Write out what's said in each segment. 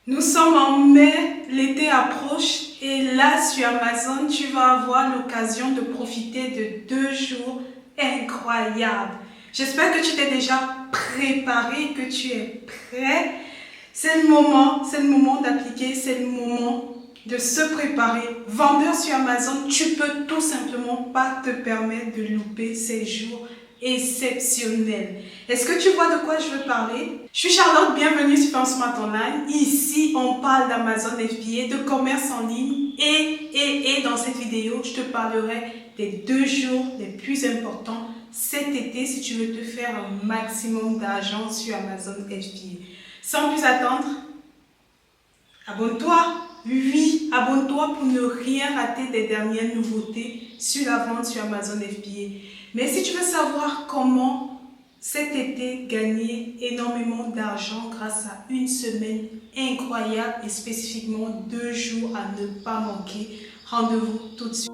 Nous sommes en mai, l'été approche et là sur Amazon, tu vas avoir l'occasion de profiter de 2 jours incroyables. J'espère que tu t'es déjà préparé, que tu es prêt. C'est le moment d'appliquer, c'est le moment de se préparer. Vendeur sur Amazon, tu peux tout simplement pas te permettre de louper ces jours exceptionnel. Est-ce que tu vois de quoi je veux parler? Je suis Charlotte, bienvenue sur Smart Online. Ici, on parle d'Amazon FBA, de commerce en ligne et dans cette vidéo, je te parlerai des 2 jours les plus importants cet été si tu veux te faire un maximum d'argent sur Amazon FBA. Sans plus attendre, abonne-toi. Oui, abonne-toi pour ne rien rater des dernières nouveautés sur la vente sur Amazon FBA. Mais si tu veux savoir comment cet été gagner énormément d'argent grâce à une semaine incroyable et spécifiquement 2 jours à ne pas manquer, rendez-vous tout de suite.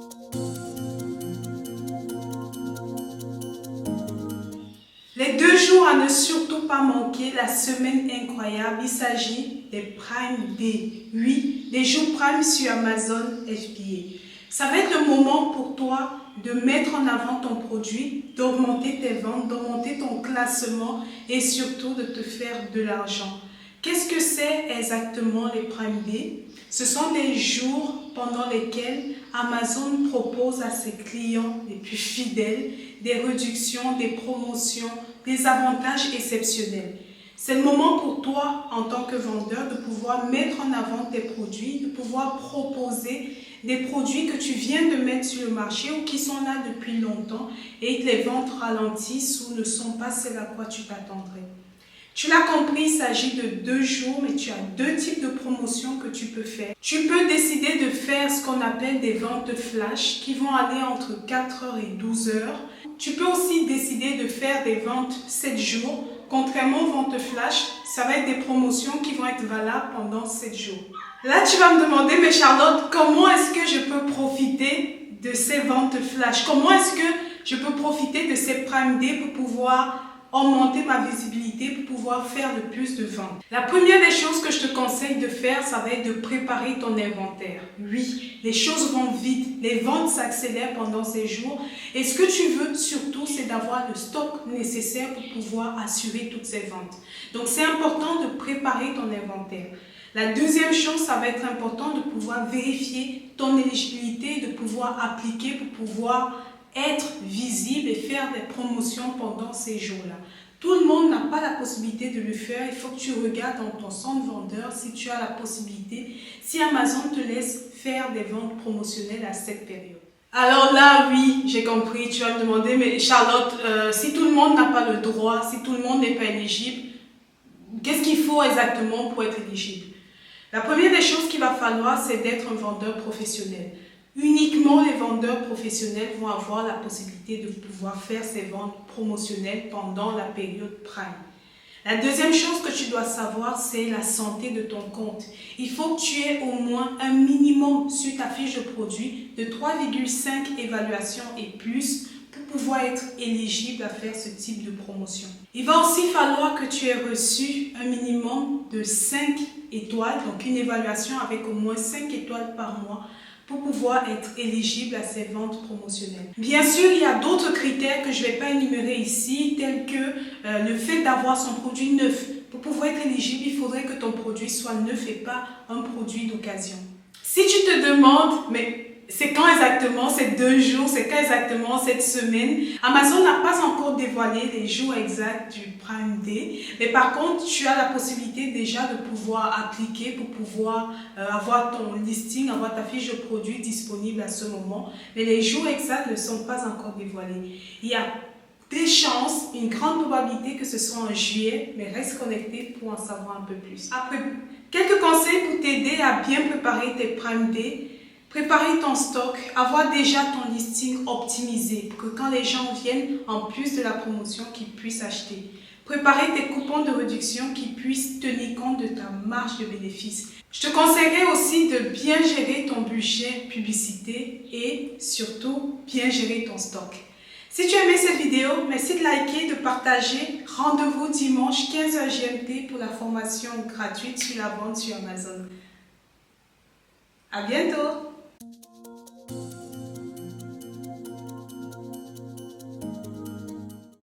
Les 2 jours à ne surtout pas manquer, la semaine incroyable, il s'agit des Prime Day. Oui, des jours Prime sur Amazon FBA. Ça va être le moment pour toi de mettre en avant ton produit, d'augmenter tes ventes, d'augmenter ton classement et surtout de te faire de l'argent. Qu'est-ce que c'est exactement les Prime Day? Ce sont des jours pendant lesquels Amazon propose à ses clients les plus fidèles des réductions, des promotions, des avantages exceptionnels. C'est le moment pour toi, en tant que vendeur, de pouvoir mettre en avant tes produits, de pouvoir proposer des produits que tu viens de mettre sur le marché ou qui sont là depuis longtemps et que les ventes ralentissent ou ne sont pas celles à quoi tu t'attendrais. Tu l'as compris, il s'agit de 2 jours, mais tu as 2 types de promotions que tu peux faire. Tu peux décider de faire ce qu'on appelle des ventes flash qui vont aller entre 4h et 12h. Tu peux aussi décider de faire des ventes 7 jours. Contrairement aux ventes flash, ça va être des promotions qui vont être valables pendant 7 jours. Là, tu vas me demander, mais Charlotte, comment est-ce que je peux profiter de ces ventes flash? Comment est-ce que je peux profiter de ces Prime Day pour pouvoir augmenter ma visibilité, pour pouvoir faire de plus de ventes? La première des choses que je te conseille de faire, ça va être de préparer ton inventaire. Oui, les choses vont vite, les ventes s'accélèrent pendant ces jours et ce que tu veux surtout, c'est d'avoir le stock nécessaire pour pouvoir assurer toutes ces ventes. Donc, c'est important de préparer ton inventaire. La deuxième chose, ça va être important de pouvoir vérifier ton éligibilité, de pouvoir appliquer pour pouvoir être visible et faire des promotions pendant ces jours-là. Tout le monde n'a pas la possibilité de le faire. Il faut que tu regardes dans ton centre vendeur si tu as la possibilité, si Amazon te laisse faire des ventes promotionnelles à cette période. Alors là, oui, j'ai compris. Tu vas me demander, mais Charlotte, si tout le monde n'a pas le droit, si tout le monde n'est pas éligible, qu'est-ce qu'il faut exactement pour être éligible? La première des choses qu'il va falloir, c'est d'être un vendeur professionnel. Uniquement les vendeurs professionnels vont avoir la possibilité de pouvoir faire ces ventes promotionnelles pendant la période Prime. La deuxième chose que tu dois savoir, c'est la santé de ton compte. Il faut que tu aies au moins un minimum sur ta fiche de produit de 3,5 évaluations et plus pour pouvoir être éligible à faire ce type de promotion. Il va aussi falloir que tu aies reçu un minimum de 5 étoiles, donc une évaluation avec au moins 5 étoiles par mois pour pouvoir être éligible à ces ventes promotionnelles. Bien sûr, il y a d'autres critères que je ne vais pas énumérer ici, tels que le fait d'avoir son produit neuf. Pour pouvoir être éligible, il faudrait que ton produit soit neuf et pas un produit d'occasion. Si tu te demandes, mais c'est quand exactement ces 2 jours, c'est quand exactement cette semaine? Amazon n'a pas encore dévoilé les jours exacts du Prime Day, mais par contre, tu as la possibilité déjà de pouvoir appliquer pour pouvoir avoir ton listing, avoir ta fiche de produit disponible à ce moment. Mais les jours exacts ne sont pas encore dévoilés. Il y a des chances, une grande probabilité que ce soit en juillet, mais reste connecté pour en savoir un peu plus. Après, quelques conseils pour t'aider à bien préparer tes Prime Day. Préparer ton stock, avoir déjà ton listing optimisé pour que quand les gens viennent, en plus de la promotion, qu'ils puissent acheter. Préparer tes coupons de réduction qui puissent tenir compte de ta marge de bénéfice. Je te conseillerais aussi de bien gérer ton budget publicité et surtout bien gérer ton stock. Si tu as aimé cette vidéo, merci de liker, de partager. Rendez-vous dimanche 15h GMT pour la formation gratuite sur la vente sur Amazon. À bientôt!